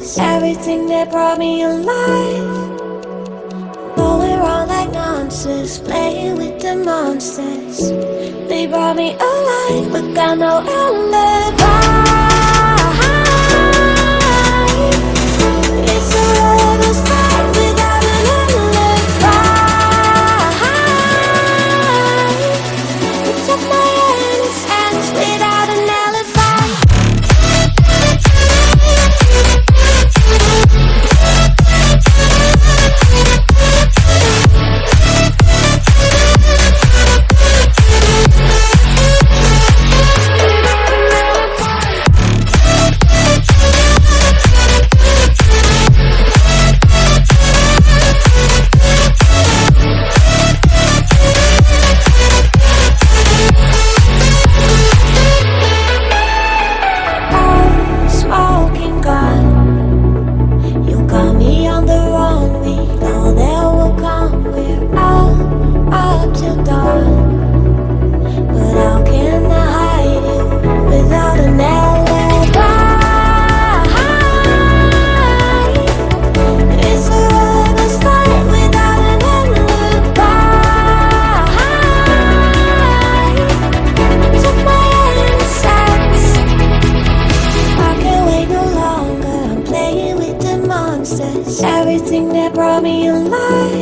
monsters, everything that brought me alive. Going wrong like nonsense, playing with the monsters. They brought me alive, but got no alibi. It's a lover's fight without an alibi. It took my innocence without an alibi. Everything that brought me alive.